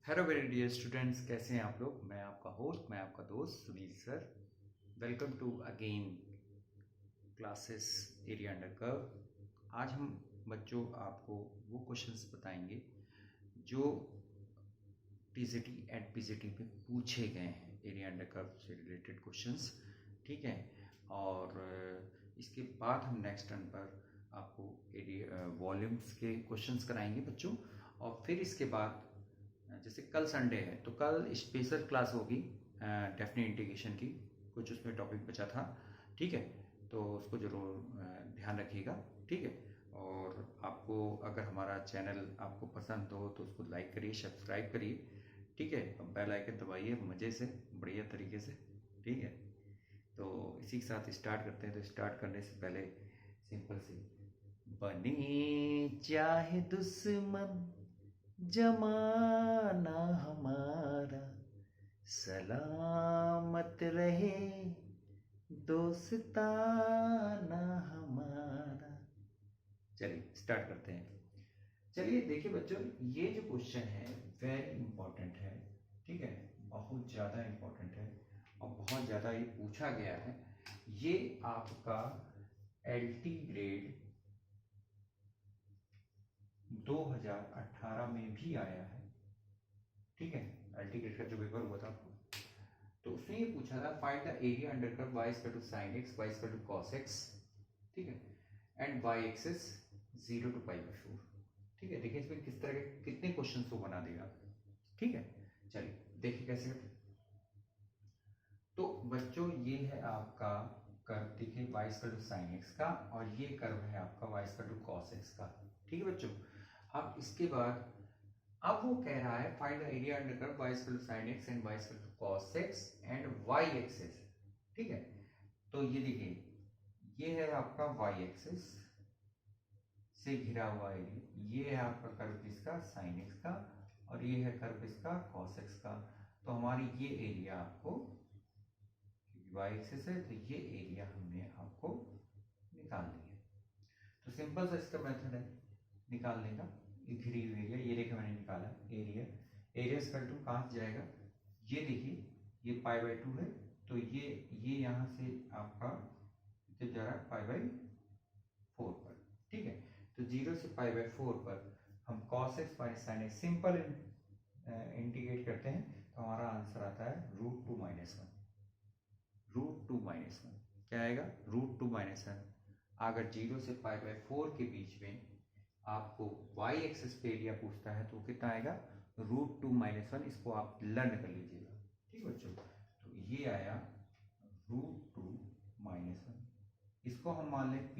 Hello very dear students, कैसे हैं आप लोग। मैं आपका होस्ट, मैं आपका दोस्त Sunil sir. Welcome to again classes area under curve. आज हम बच्चों आपको वो क्वेश्चंस बताएंगे जो टीजीटी एंड पीजीटी में पूछे गए हैं, एरिया अंडर कर्व से रिलेटेड क्वेश्चंस। ठीक है। और इसके बाद हम नेक्स्ट टर्न पर आपको एरिया वॉल्यूम्स के क्वेश्चंस कराएंगे बच्चों। और फिर इसके बाद जैसे कल संडे है तो कल स्पेशल क्लास होगी डेफिनेट इंटीग्रेशन की, कुछ उसमें टॉपिक बचा था। ठीक है, तो उसको जरूर ध्यान रखिएगा। ठीक है। और आपको अगर हमारा चैनल आपको पसंद हो तो उसको लाइक करिए, सब्सक्राइब करिए। ठीक है, बेल आइकन दबाइए मज़े से, बढ़िया तरीके से। ठीक है, तो इसी के साथ स्टार्ट करते हैं। तो स्टार्ट करने से पहले सिंपल सी, बने चाहे दुश्मन जमाना हमारा, सलामत रहे दोस्ताना हमारा। चलिए स्टार्ट करते हैं। चलिए देखिए बच्चों, ये जो क्वेश्चन है वेरी इंपॉर्टेंट है। ठीक है, बहुत ज़्यादा इंपॉर्टेंट है और बहुत ज़्यादा ये पूछा गया है। ये आपका एलटी ग्रेड 2018 में भी आया है। ठीक है, एलटी ग्रेड का जो पेपर हुआ था तो उसने ये पूछा था, find the area under curve y equal to sin x, y equal to cos x। ठीक है, and y axis 0 to pi by 4। ठीक है, देखिए इसमें किस तरह के कितने क्वेश्चंस को बना देगा। ठीक है, चलिए देखिए कैसे करते हैं। तो बच्चों ये है आपका कर्व, देखिए y equal to sin x का, और ये कर्व है आपका y equal to cos x का। ठीक है बच्चों, अब इसके बाद अब वो कह रहा है find the area under curve y equal to sin x and y equal to cos x and y axis. ठीक है, तो ये देखिए, ये है आपका y एक्सिस से घिरा हुआ एरिया, ये है आपका कर्व इसका sin x का, और ये है कर्व इसका cos x का। तो हमारी ये एरिया आपको, y एक्सिस है तो ये एरिया हमने आपको निकाल लिया। तो सिंपल सा इसका मेथड है निकालने का। ये घिरी हुई एरिया, ये देखिए मैंने निकाला एरिया। एरिया इक्वल टू कहाँ से जाएगा, ये देखिए ये पाई बाई 2 है, तो ये यहाँ से आपका कितने जा रहा है, पाई बाई 4 पर। ठीक है, तो 0 से पाई बाई 4 पर हम cos x minus sine x simple integrate करते हैं तो हमारा आंसर आता है √2 - 1। √2 - 1 क्या आएगा, √2 - 1। अगर 0 से पाई बाई 4 के बीच में आपको y एक्सिस पे एरिया पूछता है तो कितना आएगा, √2 - 1। इसको आप लर्न कर लीजिएगा। ठीक है बच्चों, तो ये आया √2 - 1। इसको हम मान लें p,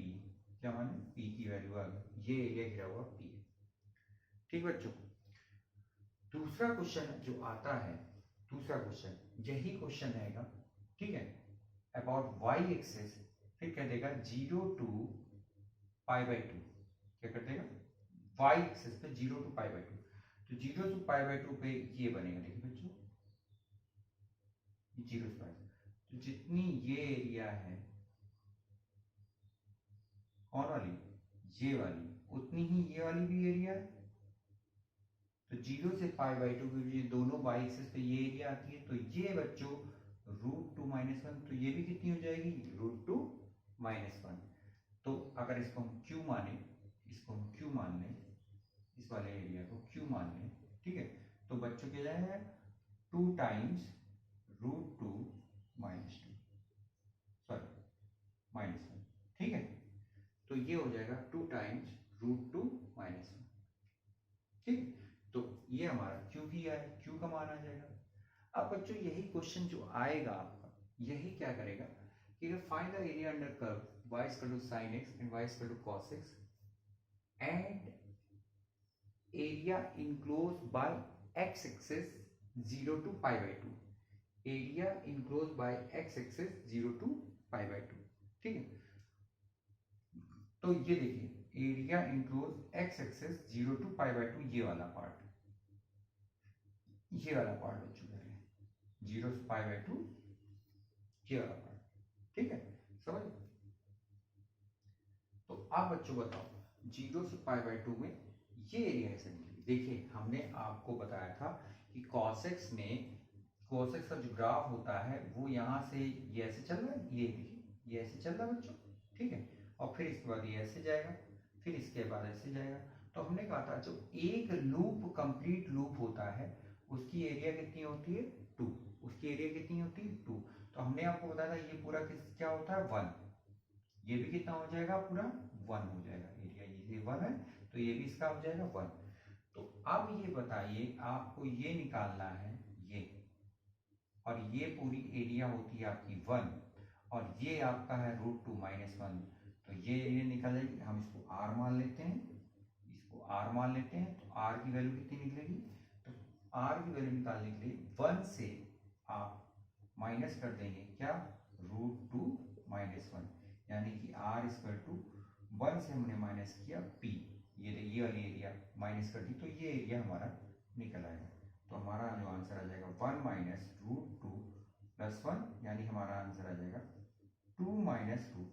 क्या माने, p की वैल्यू आ गई, ये एरिया घिरा हुआ p है। ठीक बच्चों, दूसरा क्वेश्चन जो आता है, दूसरा क्वेश्चन यही क्वेश्चन रहेगा। ठीक है, अबाउट y एक्सिस, फिर कह देगा 0 टू पाई बाई 2। क्या कर देगा, y एक्सिस पे 0 टू पाई बाई 2। तो 0 टू पाई बाई 2 पे ये बनेगा, देखिए बच्चों 0 से पाई। तो जितनी ये एरिया है, कौन वाली, ये वाली, उतनी ही ये वाली भी एरिया है। तो 0 से पाई बाई 2 के ये दोनों y एक्सिस पे ये एरिया आती है। तो ये बच्चों √2 - 1, तो ये भी कितनी हो जाएगी, √2 - 1। तो अगर इसको हम q माने, इसको हम q मान लें, इस वाले एरिया को q मान लें। ठीक है, तो बच्चों क्या जाएगा 2 टाइम्स √2 - 2, सॉरी -1। ठीक है, तो ये हो जाएगा 2 टाइम्स √2 - 1। ठीक, तो ये हमारा q भी आया, q का मान आ जाएगा। अब बच्चों यही क्वेश्चन जो आएगा आपका, यही क्या करेगा कि find the area under curve y equal to sin x and y equal to cos x and area enclose by x axis 0 to pi by 2। Area enclose by x axis 0 to pi by 2। ठीक है, तो ये देखिए area enclose x axis 0 to pi by 2, ये वाला part, ये वाला part बच्चों का है 0 से पाई बाई 2, ये वाला पार्ट। ठीक है, समझ। तो आप बच्चों बताओ 0 से पाई बाई 2 में ये एरिया ऐसे निकली। देखिए हमने आपको बताया था कि cos x में cos x का जो ग्राफ होता है वो यहाँ से ये ऐसे चल रहा है, ये देखिए ये ऐसे चल रहा है बच्चों, ठीक है, और फिर इसके बाद ये ऐसे जाएगा, फिर इसके बाद ऐसे जाएगा। तो हमने कहा था जो एक लूप कंप्लीट लूप होता है उसकी एरिया कितनी होती है 2, उसकी एरिया कितनी होती है 2। तो हमने आपको बताया था ये पूरा क्या होता है 1, ये भी कितना हो जाएगा पूरा 1 हो जाएगा एरिया, ये 1 है तो ये भी इसका हो जाएगा 1। तो अब ये बताइए आपको ये निकालना है ये, और ये पूरी एरिया होती है आपकी 1 और ये आपका है √2 -1, तो ये एरिया निकल जाएगी। हम इसको r मान लेते हैं, इसको r मान लेते हैं, तो r की वैल्यू कितनी निकलेगी, तो r की वैल्यू निकालने के लिए 1 से आप माइनस कर देंगे क्या √2 -1, यानी कि r = 1 से हमने माइनस किया p, ये वाली एरिया माइनस कर दी तो ये एरिया हमारा निकल आएगा। तो हमारा जो आंसर आ जाएगा 1 - √2 + 1, यानी हमारा आंसर आ जाएगा 2 - √2,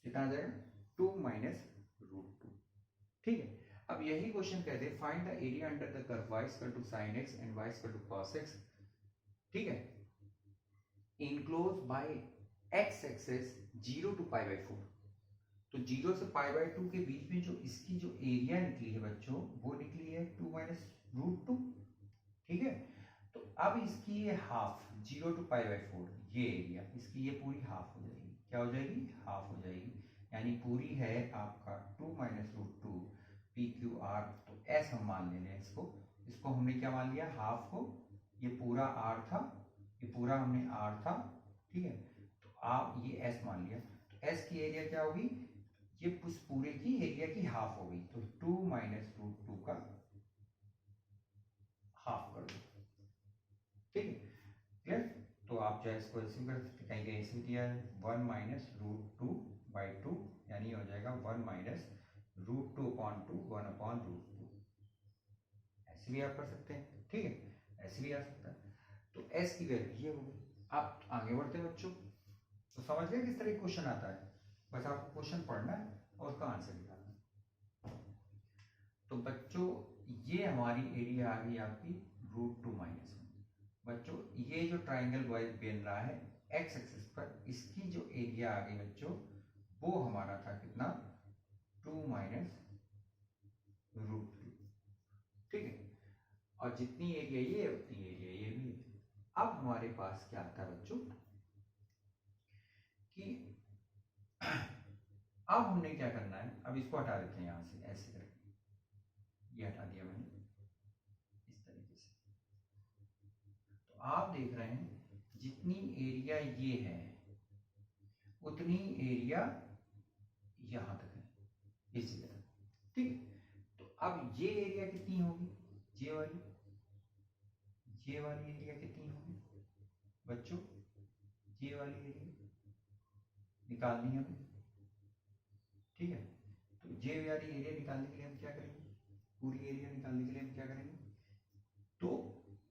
कितना आ जाएगा 2 - √2, ठीक है। अब यही क्वेश्चन कहते हैं find the area under the curve y = sin x and y = cos x, ठीक है, enclose by x axis 0 to π/4। तो 0 से π/2 के बीच में जो इसकी जो एरिया निकली है बच्चों वो निकली है 2 - √2, ठीक है। तो अब इसकी ये हाफ 0 to π/4 ये एरिया इसकी ये पूरी हाफ हो जाएगी, क्या हो जाएगी हाफ हो जाएगी, यानी पूरी है आपका 2 - √2 PQR। तो S हम मान ले रहे हैं इसको हमने क्या मान लिया हाफ को, ये पूरा R था, ये पूरा हमने R था, ठीक है, तो आप ये S मान लिया। तो S की एरिया क्या होगी, ये उस पूरे की एरिया की हाफ होगी, तो 2 - √2 का हाफ कर दो, ठीक है, क्लियर। तो आप चाहे इसको ऐसे कर सकते, कहीं कहीं ऐसे दिया है 1 - √2/2, यानी हो जाएगा 1 - √2/2 1/√2, ऐसे भी आप कर सकते हैं, ठीक है, ऐसे भी आ सकता है। तो S की वैल्यू ये होगी। आप आगे बढ़ते हैं बच्चों, तो समझ गए किस तरह क्वेश्चन आता है, बस आपको क्वेश्चन पढ़ना है और उसका आंसर निकालना है। तो बच्चों ये हमारी एरिया आ गई आपकी √2 - 1। बच्चों ये जो ट्राइंगल बन रहा है x एक्सिस पर, इसकी जो एरिया आ गई बच्चों वो हमारा था कितना 2 - √2, ठीक है, और जितनी एरिया ये उतनी एरिया ये भी है। अब हमारे पास क्या आता है बच्चों कि अब हमने क्या करना है, अब इसको हटा देते हैं यहां से, ऐसे करके ये हटा दिया मैंने इस तरीके से। तो आप देख रहे हैं जितनी एरिया ये है उतनी एरिया यहां तक है इस जगह, ठीक है। तो अब ये एरिया कितनी होगी, ये वाली एरिया कितनी होगी बच्चों, ये वाली एरिया निकालनी है हमें, ठीक है। तो ये वाली एरिया निकालने के लिए हम क्या करेंगे, पूरी एरिया निकालने के लिए हम क्या करेंगे, तो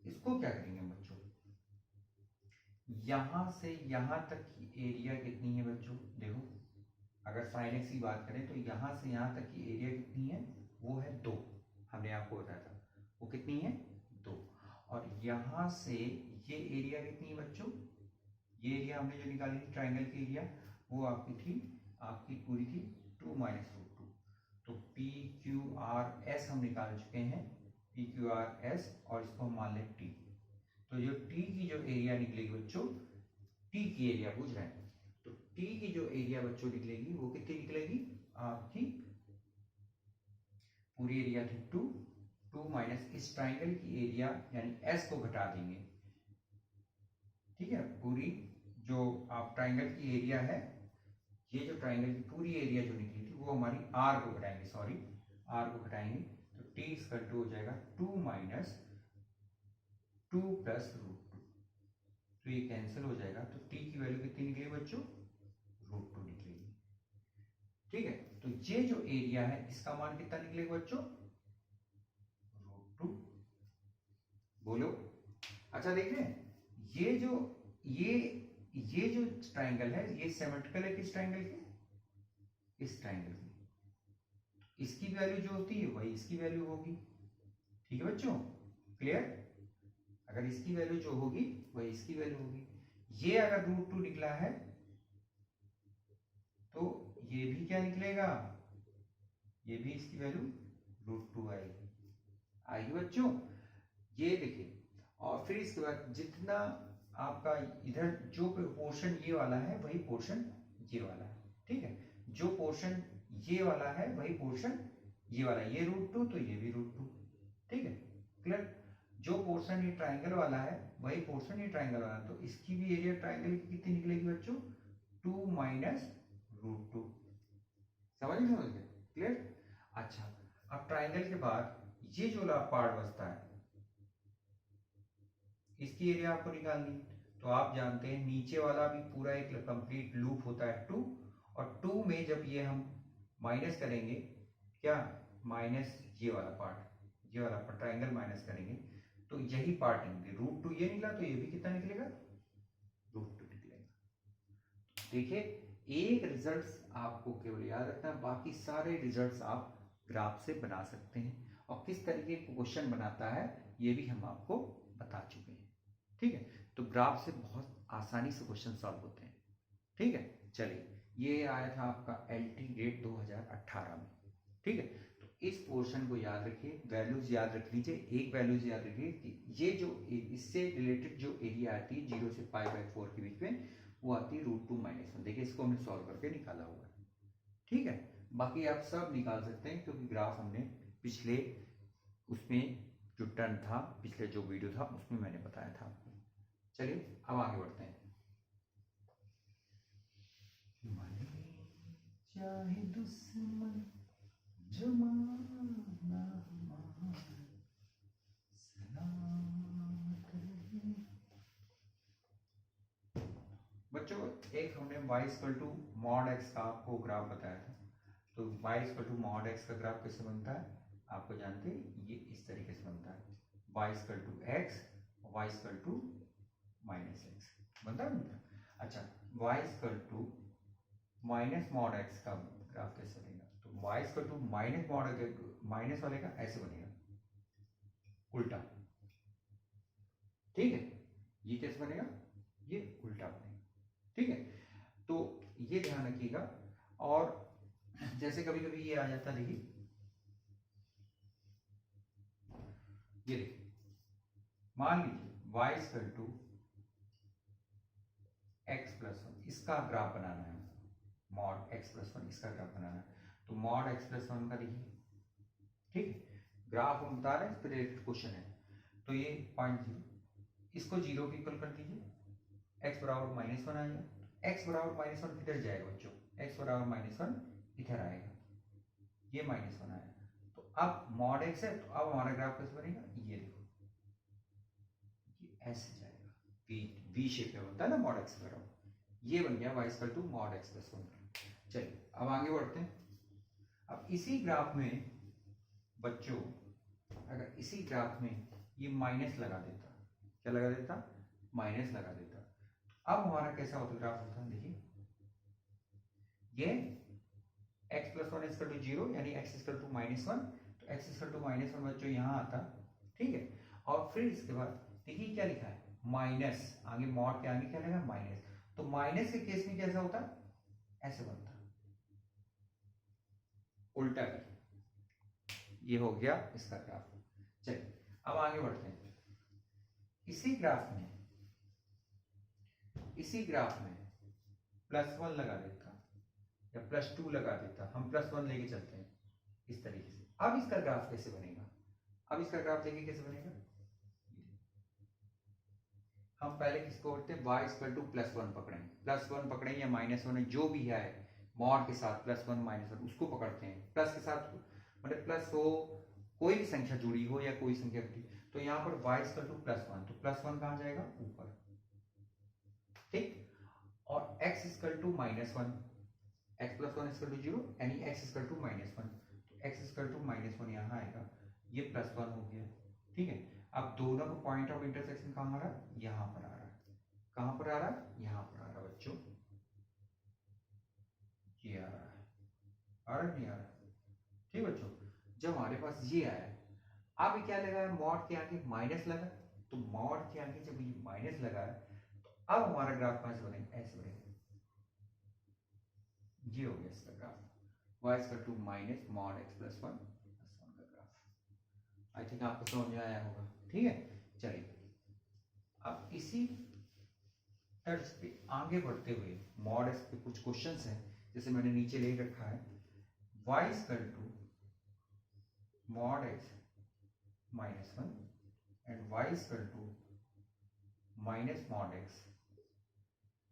इसको क्या करेंगे हम बच्चों, यहां से यहां तक की एरिया कितनी है बच्चों, देखो अगर sin x की बात करें तो यहां से यहां तक की एरिया कितनी है, वो है 2, हमने आपको बताया था वो कितनी है 2, और यहां से ये एरिया कितनी है बच्चों, ये एरिया हमने जो निकाली थी ट्राइंगल की एरिया वो आपकी पूरी थी 2 - √2। तो PQRS हम निकाल चुके हैं, PQRS, और इसको हम मान लें T। तो जो T की जो एरिया निकलेगी बच्चों, T की एरिया पूछ रहे हैं, तो T की जो एरिया बच्चों निकलेगी वो कितनी निकलेगी, आपकी पूरी एरिया थी 2 माइनस इस ट्राइंगल की एरिया यानी S को घटा देंगे, ठीक है, पूरी जो आप ट्राइंगल की एरिया है, ये जो ट्राइंगल की पूरी एरिया जो निकली थी वो हमारी R को घटाएंगे, R को घटाएंगे, तो T इक्वल टू हो जाएगा 2 - 2 + √2, तो ये कैंसिल हो जाएगा, तो T की वैल्यू कितनी निकलेगी बच्चों, √2 निकलेगी, ठीक है। तो ये जो एरिया है इसका मान कितना निकलेगा बच्चों, √2, बोलो। अच्छा देख रहे हैं ये जो ट्राइंगल है ये सिमेट्रिकल है किस ट्राइंगल के, इस ट्राइंगल की, इसकी वैल्यू जो होती है वही इसकी वैल्यू होगी, ठीक है बच्चों, क्लियर। अगर इसकी वैल्यू जो होगी वही इसकी वैल्यू होगी। ये अगर √2 निकला है तो ये भी क्या निकलेगा, ये भी इसकी वैल्यू √2 आएगी। आएगी बच्चों, ये देखिए। और फिर इसके बाद जितना आपका इधर जो पोर्शन ये वाला है वही पोर्शन ये वाला है, ठीक है। जो पोर्शन ये वाला है वही पोर्शन ये वाला है, ये √2 तो ये भी √2, ठीक है, क्लियर। जो पोर्शन ये ट्राइंगल वाला है वही पोर्शन ये ट्राइंगल वाला है, तो इसकी भी एरिया ट्राइंगल की कितनी निकलेगी बच्चों, 2 माइनस √2। समझ गए, क्लियर। अच्छा, अब ट्राइंगल के बाद ये जो पार्ट बचता है इसकी एरिया आपको निकालनी। तो आप जानते हैं नीचे वाला भी पूरा एक कंप्लीट लूप होता है 2, और 2 में जब ये हम माइनस करेंगे, क्या माइनस ये वाला पार्ट ट्राइंगल माइनस करेंगे तो यही पार्ट निकले, √2 ये निकला तो ये भी कितना निकलेगा, √2 निकलेगा। देखिए, एक रिजल्ट आपको केवल याद रखना है, बाकी सारे रिजल्ट्स आप ग्राफ से बना सकते हैं, और किस तरीके का क्वेश्चन बनाता है ये भी हम आपको बता चुके हैं, ठीक है। तो ग्राफ से बहुत आसानी से क्वेश्चन सॉल्व होते हैं, ठीक है। चलिए, ये आया था आपका LT डेट 2018 में, ठीक है। तो इस पोर्शन को याद रखिए, वैल्यूज याद रख लीजिए। एक वैल्यूज याद रखिए कि ये जो इससे रिलेटेड जो एरिया आती है 0 से π/4 के बीच में, वो आती है √2 - 1। देखिए, इसको हमने सॉल्व करके निकाला हुआ है, ठीक है। बाकी आप सब निकाल सकते हैं क्योंकि ग्राफ हमने पिछले उसमें जो टर्न था, पिछले जो वीडियो था उसमें मैंने बताया था आपको। चलिए अब आगे बढ़ते हैं। चाहे दुश्मन जमाना बच्चों, एक हमने y mod x का आपको ग्राफ बताया था। तो y mod x का ग्राफ कैसे बनता है आपको जानते हैं, ये इस तरीके से बनता है, y x y -x बनता है। अच्छा, y mod x का ग्राफ कैसे बनेगा, तो y माइनस वाले का ऐसे बनेगा, उल्टा, ठीक है। ये कैसे बनेगा, ये उल्टा बनेगा, ठीक है। तो ये ध्यान रखिएगा। और जैसे कभी कभी ये आ जाता, देखिए ये देखिए, मान लीजिए y x + 1 इसका ग्राफ बनाना है, mod x + 1 इसका ग्राफ बनाना है। तो mod x + 1 का देखिए, ठीक है, ग्राफ हम बता रहे हैं, इस पर रिलेटेड क्वेश्चन है। तो ये 0.0, इसको 0 के इक्वल कर दीजिए, x बराबर -1 आएगा। x बराबर -1 किधर जाएगा बच्चों, x बराबर -1 इधर आएगा, ये -1 आएगा। तो अब mod x है, तो अब हमारा ग्राफ कैसे बनेगा, ये देखो, ये ऐसे जाएगा, वी शेप में बनता है ना mod x ग्राफ, ये बन गया y mod x + 1। चलिए अब आगे बढ़ते हैं। अब इसी ग्राफ में बच्चों, अगर इसी ग्राफ में ये माइनस लगा देता, क्या लगा देता, माइनस लगा देता, अब हमारा कैसा होता ग्राफ होता, देखिए ये x + 1 = 0 यानी x = -1, तो x = -1 बच्चों यहाँ आता, ठीक है। और फिर इसके बाद देखिए क्या लिखा है, माइनस, आगे मॉड के आगे क्या लगा, माइनस। तो माइनस के केस में कैसा होता, ऐसे बनता, उल्टा कर, ये हो गया इसका ग्राफ। चलिए अब आगे बढ़ते हैं। इसी ग्राफ में +1 लगा देता या +2 लगा देता, हम +1 लेके चलते हैं इस तरीके से। अब इसका ग्राफ कैसे बनेगा, अब इसका ग्राफ देखिए कैसे बनेगा। हम पहले किसको करते हैं, y +1 पकड़ें, +1 पकड़ें या -1 जो भी है, मॉड के साथ +1 -1 उसको पकड़ते हैं, प्लस के साथ मतलब प्लस हो, कोई भी संख्या जुड़ी हो या कोई संख्या जुड़ी, तो यहाँ पर y +1, तो +1 कहाँ जाएगा, ऊपर, ठीक। और x = -1, x + 1 = 0 यानी x = -1, तो x = -1 यहाँ आएगा, ये +1 हो गया, ठीक है। अब दोनों का पॉइंट ऑफ इंटरसेक्शन कहाँ आ रहा है, यहाँ पर आ रहा है, कहाँ पर आ रहा है, यहाँ पर आ रहा है बच्चों, ये आ रहा है, आ रहा नहीं आ रहा, ठीक बच्चों। जब हमारे पास ये आया, अब क्या लगा है, मॉड के आगे माइनस लगा, तो मॉड के आगे जब ये माइनस लगा है तो अब हमारा ग्राफ कहां से बनेगा, ऐसे बनेगा। ये हो गया इसका graph, y equal to minus mod x plus 1 का ग्राफ। आई थिंक आपको समझ में आया होगा, ठीक है। चलिए अब इसी तर्ज पे आगे बढ़ते हुए मॉड x पे कुछ क्वेश्चंस हैं, जैसे मैंने नीचे ले रखा है y equal to mod x minus 1 and y equal to minus mod x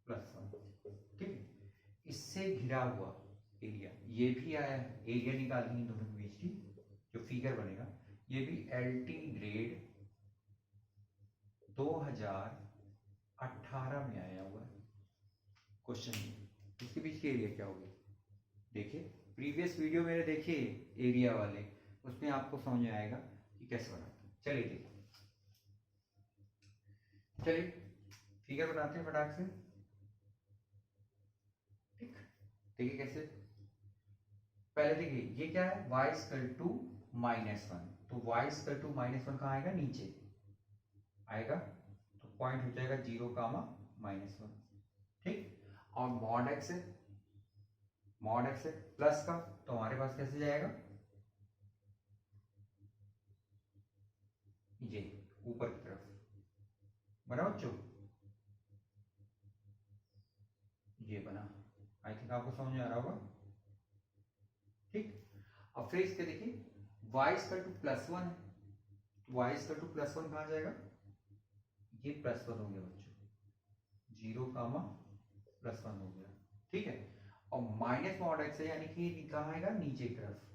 plus 1, ठीक है। इससे घिरा हुआ एरिया, ये भी आया है, एरिया निकालनी है दोनों के बीच की, जो फिगर बनेगा ये भी LT ग्रेड 2018 में आया हुआ है क्वेश्चन। इसके बीच की एरिया क्या होगी, देखिए प्रीवियस वीडियो मेरे देखिए एरिया वाले, उसमें आपको समझ में आएगा कि कैसे बनाते हैं। चलिए देखिए, चलिए फिगर बनाते हैं फटाक से, ठीक। देखिए कैसे, पहले देखिए ये क्या है, y इक्वल टू माइनस 1, तो y इक्वल टू माइनस 1 कहाँ आएगा, नीचे आएगा, तो पॉइंट हो जाएगा 0 कामा माइनस 1, ठीक। और मॉड x है, मॉड x है प्लस का, तो हमारे पास कैसे जाएगा, ये ऊपर की तरफ बना बच्चों, ये बना। आई थिंक आपको समझ में आ रहा होगा, ठीक। अब फिर इसके देखिए y इक्वल टू प्लस 1 है, y इक्वल टू प्लस 1 कहाँ जाएगा, ये प्लस 1 हो गया बच्चों, 0 कामा प्लस 1 हो गया, ठीक है। और माइनस मॉड x है, यानी कि कहाँ आएगा, नीचे की तरफ,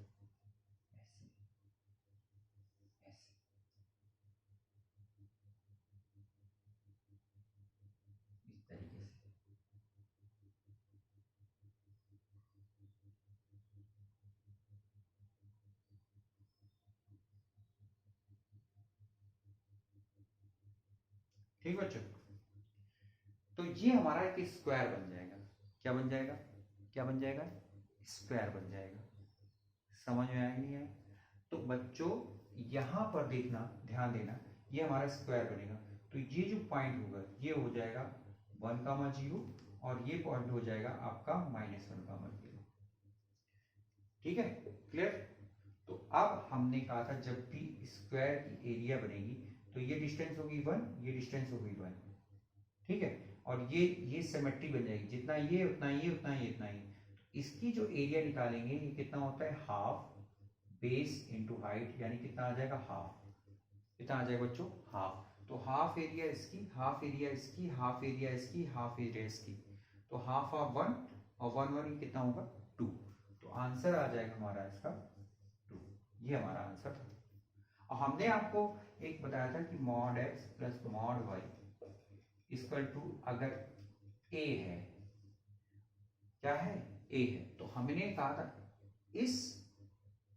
ऐसे ऐसे, इस तरीके से, ठीक बच्चों। तो ये हमारा एक स्क्वायर बन जाएगा, क्या बन जाएगा, क्या बन जाएगा, स्क्वायर बन जाएगा। समझ में आया नहीं है, तो बच्चों यहां पर देखना, ध्यान देना, ये हमारा स्क्वायर बनेगा, तो ये जो पॉइंट होगा ये हो जाएगा 1 कामा 0, और ये पॉइंट हो जाएगा आपका माइनस 1 कामा 0, ठीक है, क्लियर। तो अब हमने कहा था जब भी स्क्वायर की एरिया बनेगी तो ये डिस्टेंस होगी 1, ये डिस्टेंस होगी 1, ठीक है। और ये सिमेट्री बन जाएगी, जितना ये उतना ये उतना ये इतना ही। तो इसकी जो एरिया निकालेंगे ये कितना होता है, हाफ बेस इंटू हाइट, यानी कितना आ जाएगा, हाफ, कितना आ जाएगा बच्चों, हाफ। तो हाफ एरिया इसकी, हाफ एरिया इसकी, हाफ एरिया इसकी, हाफ एरिया इसकी, तो हाफ ऑफ 1 और 1 1 कितना होगा, 2। तो आंसर आ जाएगा हमारा इसका 2, ये हमारा आंसर था। और हमने आपको एक बताया था कि mod x plus mod y equal to अगर a है, क्या है, a है, तो हमने कहा था इस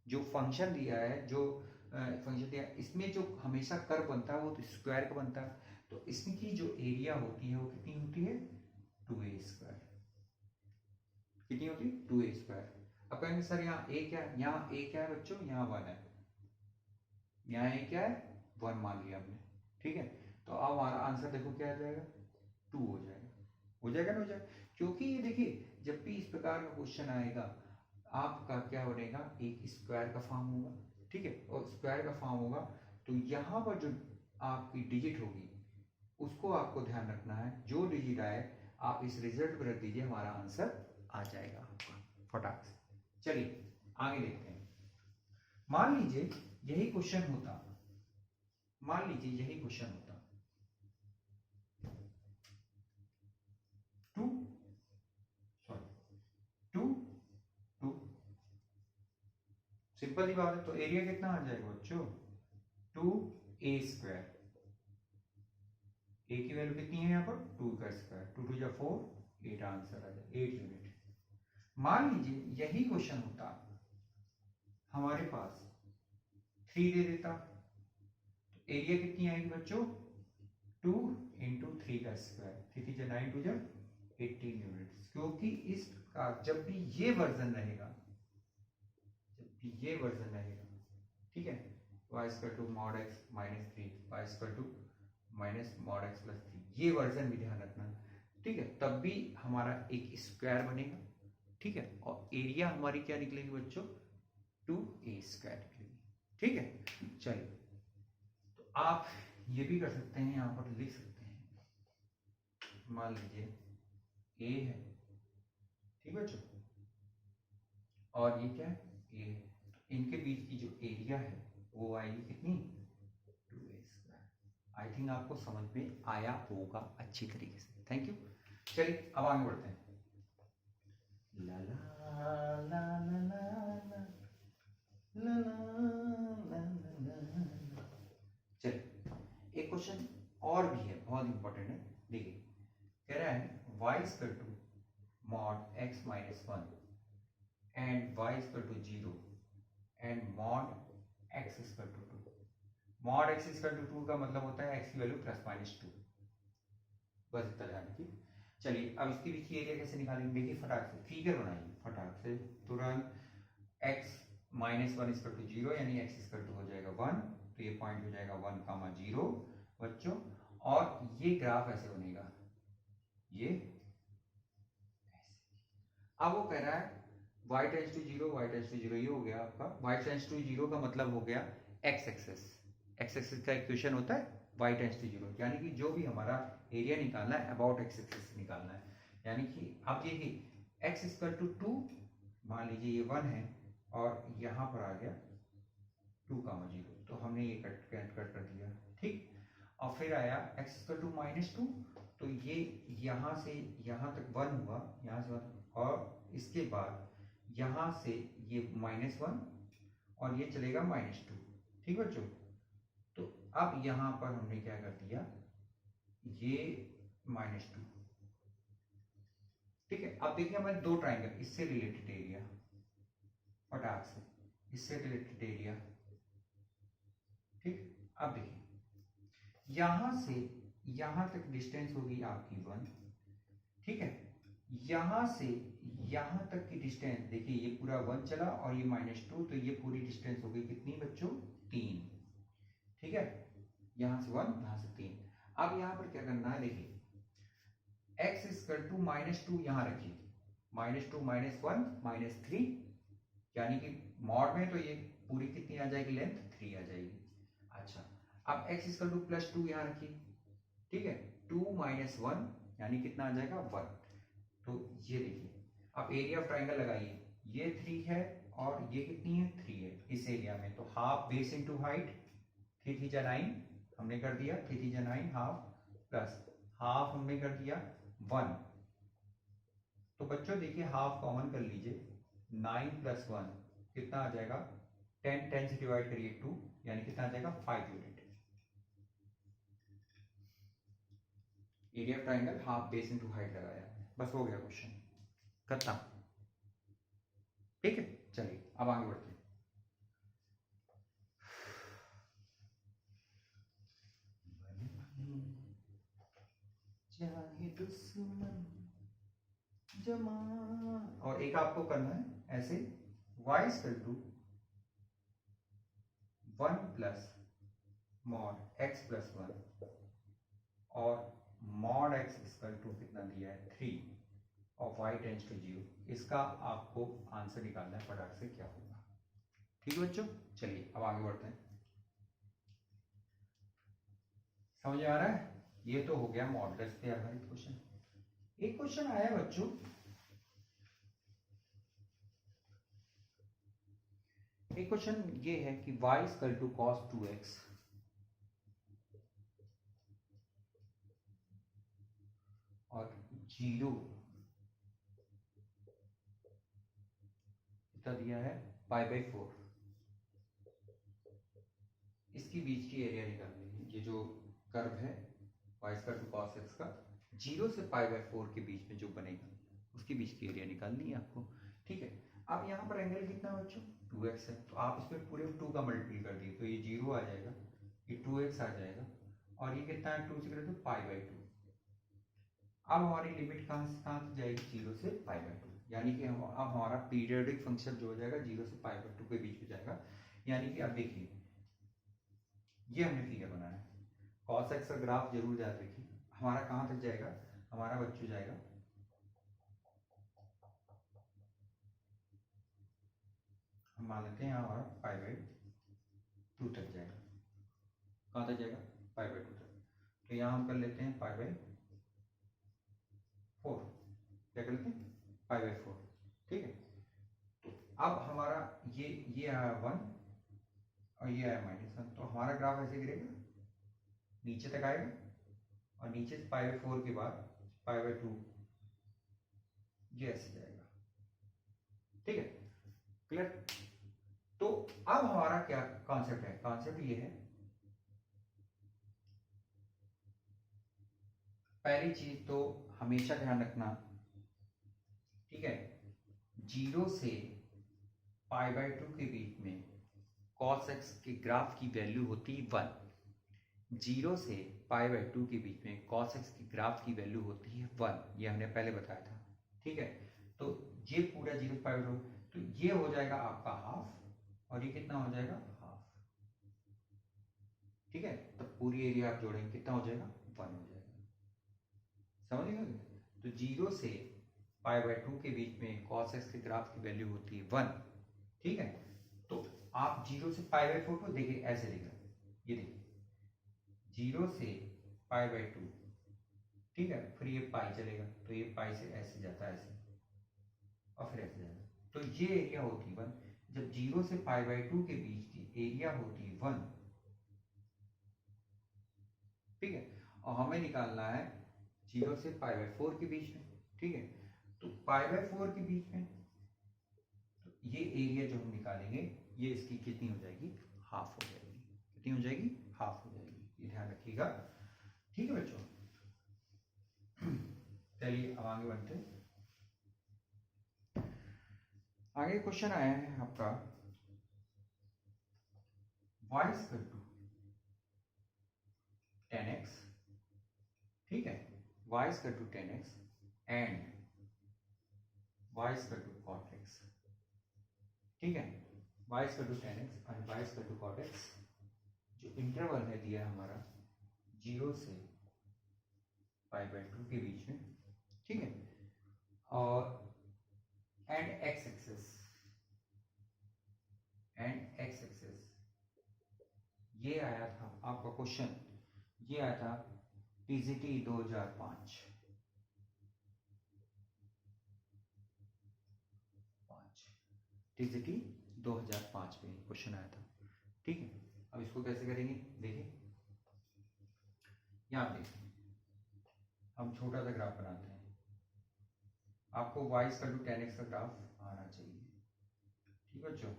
जो फंक्शन दिया है, जो फंक्शन दिया इसमें जो हमेशा कर्व बनता है वो तो स्क्वायर का बनता है, तो इसकी जो एरिया होती है वो कितनी होती है, 2a स्क्वायर, कितनी होती है, 2a स्क्वायर। अब कहेंगे सर यहाँ a क्या है, यहाँ a क्या है बच्चों, यहाँ 1 है, यहाँ a क्या है, 1 मान लिया हमने, ठीक है। तो अब हमारा आंसर देखो क्या आ जाएगा, 2 हो जाएगा, हो जाएगा ना, हो जाएगा। क्योंकि ये देखिए जब भी इस प्रकार का क्वेश्चन आएगा आपका क्या बनेगा, एक स्क्वायर का फॉर्म होगा, ठीक है, और स्क्वायर का फॉर्म होगा तो यहाँ पर जो आपकी डिजिट होगी उसको आपको ध्यान रखना है, जो डिजिट आए आप इस रिजल्ट पर रख दीजिए, हमारा आंसर आ जाएगा आपका फटाक से। चलिए आगे देखते हैं, मान लीजिए यही क्वेश्चन होता, मान लीजिए यही क्वेश्चन होता 2 सिंपल ही बात है, तो एरिया कितना आ जाएगा बच्चों, 2a स्क्वायर, a की वैल्यू कितनी है यहाँ पर, 2 का स्क्वायर, 2 2 जा 4, 8 आंसर आ जाए, 8 यूनिट। मान लीजिए यही क्वेश्चन होता हमारे पास 3 दे देता, तो एरिया कितनी आएगी बच्चों, 2 इंटू 3 का स्क्वायर, 3 3 जा 9 2 जा 18 यूनिट। क्योंकि इस प्रकार जब भी ये वर्जन रहेगा, जब भी ये वर्जन रहेगा, ठीक है, y square to mod x minus 3 y square to minus mod x plus 3, ये वर्जन भी ध्यान रखना, ठीक है। तब भी हमारा एक स्क्वायर बनेगा, ठीक है, और एरिया हमारी क्या निकलेगी बच्चों, 2a स्क्वायर निकलेगी, ठीक है। चलिए, तो आप ये भी कर सकते हैं, यहाँ पर लिख सकते हैं, मान लीजिए a है, ठीक है बच्चों, और ये क्या है, a है, तो इनके बीच की जो एरिया है वो आएगी कितनी, 2a स्क्वायर। आई थिंक आपको समझ में आया होगा अच्छी तरीके से, थैंक यू। चलिए अब आगे बढ़ते हैं। ला ला ला ला ला ला ला ला। चलिए एक क्वेश्चन और भी है, बहुत इंपॉर्टेंट है, देखिए कह रहा है y equal to mod x minus 1 and y equal to 0 and mod x equal to 2। Mod x equal to 2 का मतलब होता है x की वैल्यू प्लस माइनस 2, बस इतना ध्यान रखिए। चलिए अब इसके बीच की एरिया कैसे निकालेंगे, देखिए फटाक से फिगर बनाइए, फटाक से तुरंत। x माइनस 1 इक्वल टू 0 यानी x इक्वल टू हो जाएगा 1, तो ये पॉइंट हो जाएगा 1, 0 बच्चों, और ये ग्राफ ऐसे बनेगा, ये अब वो कह रहा है y tends to 0, y tends to 0, ये हो गया आपका y टेंड्स टू 0 का मतलब हो गया x एक्सेस, x एक्सेस का इक्वेशन होता है y टेंड्स टू 0, यानी कि जो भी हमारा एरिया निकालना है अबाउट x एक्सेस निकालना है, यानी कि अब देखिए x इक्वल टू 2, मान लीजिए ये 1 है और यहाँ पर आ गया 2, 0, तो हमने ये कट कर दिया, ठीक। और फिर आया x इक्वल टू माइनस 2, तो ये यहाँ से यहाँ तक 1 हुआ, यहाँ से 1, और इसके बाद यहाँ से ये -1 और ये चलेगा -2, ठीक बच्चों। तो अब यहाँ पर हमने क्या कर दिया, ये -2, ठीक है। अब देखिए हमारे दो ट्राइंगल, इससे रिलेटेड एरिया, फटाक से इससे रिलेटेड एरिया, ठीक। अब देखिए यहां से यहां तक डिस्टेंस होगी आपकी 1, ठीक है। यहां से यहां तक की डिस्टेंस देखिए, ये पूरा 1 चला और ये -2, तो ये पूरी डिस्टेंस होगी कितनी बच्चों, 3, ठीक है। यहां से 1, यहां से 3। अब यहां पर क्या करना है, देखिए x इक्वल टू -2 यहां रखिए, -2 -1 -3, यानी कि मॉड में तो ये पूरी कितनी आ जाएगी, लेंथ 3 आ जाएगी। अच्छा, अब x इक्वल टू +2 यहाँ रखिए, ठीक है, 2 - 1 यानी कितना आ जाएगा, 1। तो ये देखिए अब एरिया ऑफ ट्राइंगल लगाइए, ये 3 है और ये कितनी है, 3 है इस एरिया में, तो हाफ बेस इनटू हाइट, 3 3 जा 9 हमने कर दिया, 3 3 जा 9, हाफ प्लस हाफ हमने कर दिया 1। तो बच्चों देखिए हाफ कॉमन कर लीजिए, 9 + 1 कितना आ जाएगा, 10, 10 से डिवाइड करिए 2, यानी कितना आ जाएगा, 5 unit. Area of triangle half base into height लगाया, बस हो गया क्वेश्चन खत्म, ठीक है। चलिए अब आगे बढ़ते हैं। चाहे दुश्मन जमान, और एक आपको करना है ऐसे, y equal to 1 plus mod x plus 1 और मॉड x इक्वल टू कितना दिया है, 3, और y टेंड्स टू 0, इसका आपको आंसर निकालना है फटाक से क्या होगा, ठीक है बच्चों। चलिए अब आगे बढ़ते हैं, समझ आ रहा है, ये तो हो गया मॉडल्स पे आधारित क्वेश्चन। एक क्वेश्चन आया बच्चों, एक क्वेश्चन ये है कि y equal to cos 2x और 0 कितना दिया है, π/4, इसकी बीच की एरिया निकालनी है। ये जो कर्व है y equal to cos x का 0 से π/4 के बीच में जो बनेगा, उसकी बीच की एरिया निकालनी है आपको, ठीक है। अब यहाँ पर एंगल कितना है बच्चों, 2x है, तो आप इसमें पूरे 2 का मल्टीपल कर दिए, तो ये 0 आ जाएगा, ये 2x आ जाएगा, और ये कितना है, 2 से करें तो π/2। अब हमारी लिमिट कहाँ से जाएगी, 0 से π/2, यानी कि अब हमारा पीरियोडिक फंक्शन जो हो जाएगा 0 से π/2 के बीच में जाएगा। यानी कि अब देखिए ये हमने फिगर बनाया है। cos x का ग्राफ जरूर याद रखिए, हमारा कहाँ तक जाएगा, हमारा बच्चों जाएगा हम मान लेते हैं यहाँ हमारा पाई बाई 2 तक जाएगा। कहाँ तक जाएगा, पाई बाई 2 तक। तो यहाँ हम कर लेते हैं पाई बाई 4, क्या कर लेते हैं, पाई बाई 4, ठीक है। तो अब हमारा ये आया 1 और ये आया -1, तो हमारा ग्राफ ऐसे गिरेगा, नीचे तक आएगा और नीचे से पाई बाई 4 के बाद पाई बाई 2 ये ऐसे जाएगा, ठीक है, क्लियर। तो अब हमारा क्या कॉन्सेप्ट है, कॉन्सेप्ट ये है, पहली चीज तो हमेशा ध्यान रखना, ठीक है, 0 से पाई बाई 2 के बीच में cos x के ग्राफ की वैल्यू होती है 1। 0 से पाई बाई 2 के बीच में cos x की ग्राफ की वैल्यू होती है 1, ये हमने पहले बताया था, ठीक है। तो ये पूरा 0 से पाई बाई 2, तो ये हो जाएगा आपका हाफ और ये कितना हो जाएगा, हाफ, ठीक है। तो पूरी एरिया आप जोड़ेंगे कितना हो जाएगा, 1 हो जाएगा, समझ गए। तो 0 से पाई बाई 2 के बीच में cos x के ग्राफ की वैल्यू होती है 1, ठीक है। तो आप 0 से पाई बाई 4 को देखिए ऐसे लिख रहे, ये देखिए 0 से पाई बाई 2, ठीक है, फिर ये पाई चलेगा तो ये पाई से ऐसे जाता है ऐसे और फिर ऐसे जाता है, तो ये एरिया होती है 1। जब 0 से पाई बाई 2 के बीच की एरिया होती है 1, ठीक है, और हमें निकालना है 0 से पाई बाई 4 के बीच में, ठीक है। तो पाई बाई 4 के बीच में तो ये एरिया जो हम निकालेंगे ये इसकी कितनी हो जाएगी, हाफ हो जाएगी, कितनी हो जाएगी, हाफ हो जाएगी, ये ध्यान रखिएगा, ठीक है बच्चों। चलिए अब आगे बढ़ते हैं। आगे क्वेश्चन आया है आपका y equal to tan x, ठीक है, y equal to tan x and y equal to cot x, ठीक है, y equal to tan x and y equal to cot x, जो इंटरवल है दिया हमारा 0 से पाई बाई 2 के बीच में, ठीक है, और एंड x एक्सिस ये आया था आपका क्वेश्चन, ये आया था टीजीटी 2005, टीजीटी 2005 में क्वेश्चन आया था, ठीक है। अब इसको कैसे करेंगे, देखिए यहाँ देखिए हम छोटा सा ग्राफ बनाते हैं, आपको y equal to tan x का ग्राफ आना चाहिए, ठीक है बच्चों,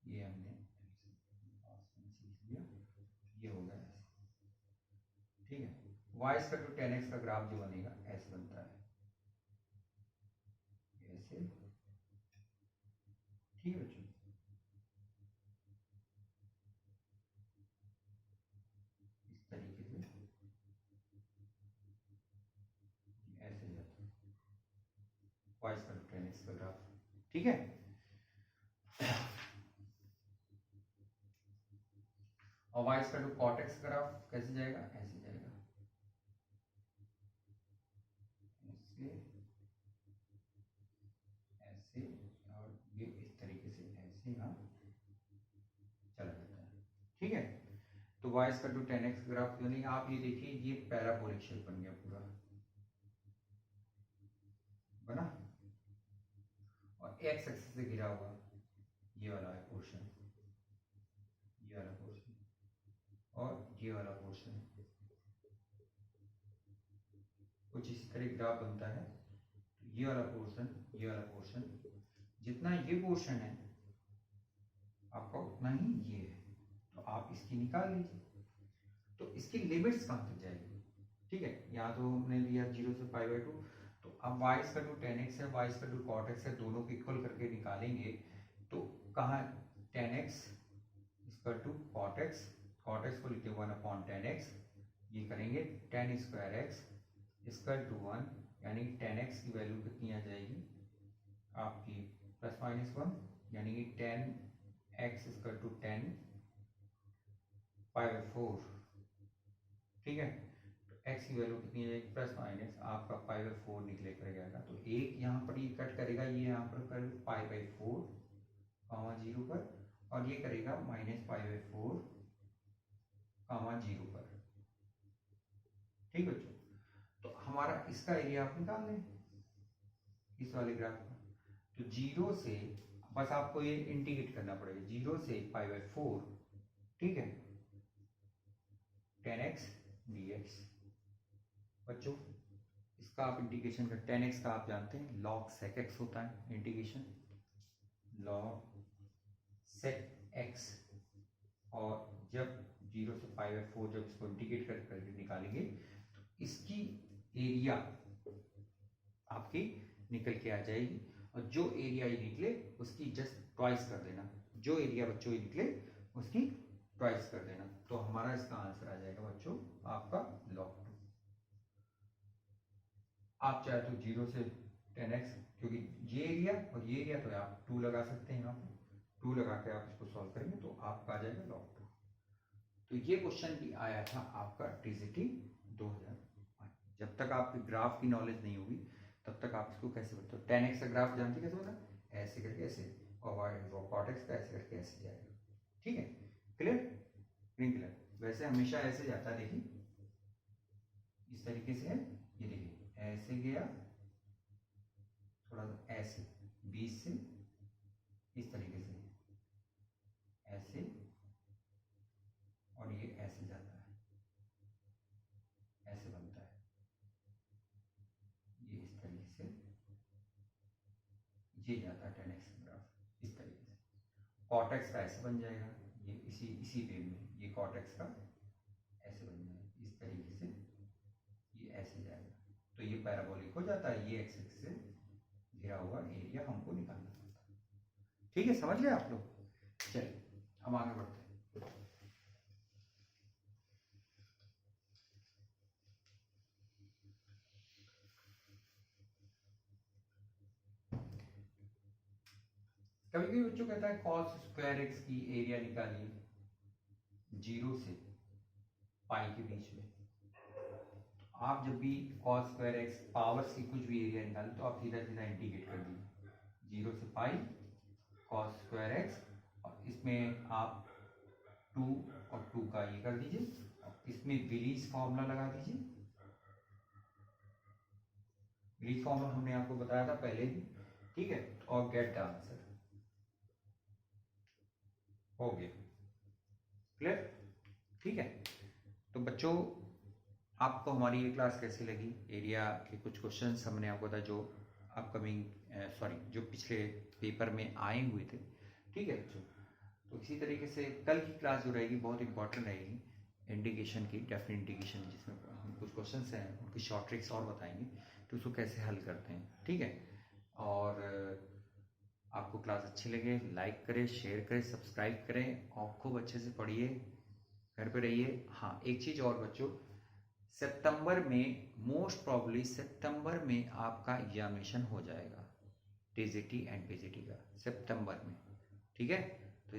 ये हमने सीख लिया, ये हो गया ऐसे, ठीक है। y equal to tan x का ग्राफ जो बनेगा ऐसे बनता है, ऐसे, ठीक है बच्चों, इस तरीके से ऐसे जाता है y equal to tan x का ग्राफ, ठीक है। और y equal to cot x का ग्राफ कैसे जाएगा, ऐसे जाएगा, ऐसे ऐसे, और ये इस तरीके से ऐसे यहाँ चला जाता है, ठीक है। तो y equal to tan x graph यानी आप ये देखिए ये पैराबोलिक शेप बन गया पूरा, बना, और x एक्सिस से घिरा हुआ ये वाला है पोर्शन, ये वाला पोर्शन और ये वाला पोर्शन, कुछ इसी तरह ग्राफ बनता है। तो ये वाला पोर्शन, ये वाला पोर्शन, जितना ये पोर्शन है आपका उतना ही ये है, तो आप इसकी निकाल लीजिए। तो इसकी लिमिट्स कहाँ तक जाएगी, ठीक है, यहाँ तो हमने लिया 0 से पाई बाई 2, तो अब y equal to tan x है, y equal to cot x है, दोनों को इक्वल करके निकालेंगे, तो कहाँ tan x equal to cot x, cot x को लिखते 1/tan x, ये करेंगे tan square x equal to 1, यानी tan x की वैल्यू कितनी आ जाएगी आपकी +-1, यानी कि tan x equal to tan π/4, ठीक है। तो x की वैल्यू कितनी है, प्लस माइनस आपका π/4 निकले कर जाएगा। तो एक यहाँ पर ये कट करेगा, ये यहाँ पर कर π/4 0 पर, और ये करेगा -π/4 0 पर, ठीक बच्चों। तो हमारा इसका एरिया आप निकाल लें इस वाले ग्राफ का। तो 0 से बस आपको ये इंटीग्रेट करना पड़ेगा, 0 से π/4, ठीक है, 10x dx। बच्चों इसका आप इंटीग्रेशन कर, 10x का आप जानते हैं log sec x होता है, इंटीग्रेशन log sec x, और जब 0 से π/4 जब इसको इंटीग्रेट करके निकालेंगे तो इसकी एरिया आपकी निकल के आ जाएगी, और जो एरिया ये निकले उसकी जस्ट ट्वाइस कर देना, जो एरिया बच्चों ये निकले उसकी ट्वाइस कर देना। तो हमारा इसका आंसर आ जाएगा बच्चों आपका log 2। आप चाहे तो 0 से 10x, क्योंकि ये एरिया और ये एरिया, तो आप 2 लगा सकते हैं, यहाँ पे 2 लगा के आप इसको सॉल्व करेंगे तो आपका आ जाएगा log 2। तो ये क्वेश्चन भी आया था आपका टीजीटी 2005। जब तक आपकी ग्राफ की नॉलेज नहीं होगी तब तक आप इसको कैसे बताते हो। 10x का ग्राफ जानते कैसे होता है, ऐसे करके ऐसे, और कॉर्टेक्स का ऐसे करके ऐसे जाएगा, ठीक है, क्लियर, ग्रीन कलर। वैसे हमेशा ऐसे जाता है, देखिए इस तरीके से है, ये देखिए ऐसे गया, थोड़ा सा ऐसे बीच से इस तरीके से ऐसे, और ये ऐसे जाता है, ऐसे बनता है, ये इस तरीके से ये जाता है 10x ग्राफ इस तरीके से। कॉर्टेक्स का ऐसे बन जाएगा, ये इसी वे में, ये कॉर्टेक्स का ऐसे बन जाएगा इस तरीके से, ये ऐसे जाएगा। तो ये पैराबोलिक हो जाता है, ये एक्सिस से घिरा हुआ एरिया हमको निकालना पड़ता है, ठीक है, समझ गए आप लोग। चलिए हम आगे बढ़ते हैं। कभी कभी बच्चों कहता है cos स्क्वायर x की एरिया निकालिए 0 से पाई के बीच में। आप जब भी cos स्क्वायर x पावर्स की कुछ भी एरिया निकालें तो आप सीधा सीधा इंटीग्रेट कर दीजिए 0 से पाई cos स्क्वायर x, और इसमें आप 2 और 2 का ये कर दीजिए, इसमें विलीज फॉर्मूला लगा दीजिए। विलीज फॉर्मूला हमने आपको बताया था पहले भी, ठीक है, और गेट द आंसर, हो गया, क्लियर, ठीक है। तो बच्चों आपको हमारी ये क्लास कैसी लगी, एरिया के कुछ क्वेश्चंस हमने आपको बताया जो अपकमिंग जो पिछले पेपर में आए हुए थे, ठीक है बच्चों। तो इसी तरीके से कल की क्लास जो रहेगी बहुत इंपॉर्टेंट रहेगी, इंडिकेशन की, डेफिनेट इंडिकेशन, जिसमें हम कुछ क्वेश्चंस हैं उनकी शॉर्ट ट्रिक्स और बताएंगे कि उसको कैसे हल करते हैं, ठीक है। और आपको क्लास अच्छी लगे लाइक करें, शेयर करें, सब्सक्राइब करें, और खूब अच्छे से पढ़िए, घर पे रहिए। हाँ एक चीज़ और बच्चों, सितंबर में मोस्ट प्रॉब्ली सितंबर में आपका एग्जामिनेशन हो जाएगा टीजीटी एंड पीजीटी का सितंबर में, ठीक है। तो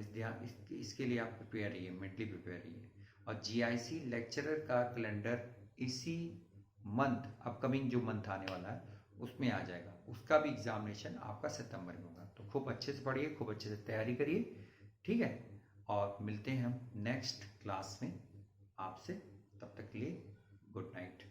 इसके लिए आप प्रिपेयर रहिए, मेंटली प्रिपेयर रहिए। और जीआईसी लेक्चरर का कैलेंडर इसी मंथ, अपकमिंग जो मंथ आने वाला है उसमें आ जाएगा, उसका भी एग्जामिनेशन आपका सितंबर में होगा। तो खूब अच्छे से पढ़िए, खूब अच्छे से तैयारी करिए, ठीक है। और मिलते हैं हम नेक्स्ट क्लास में आपसे, तब तक के लिए गुड नाइट।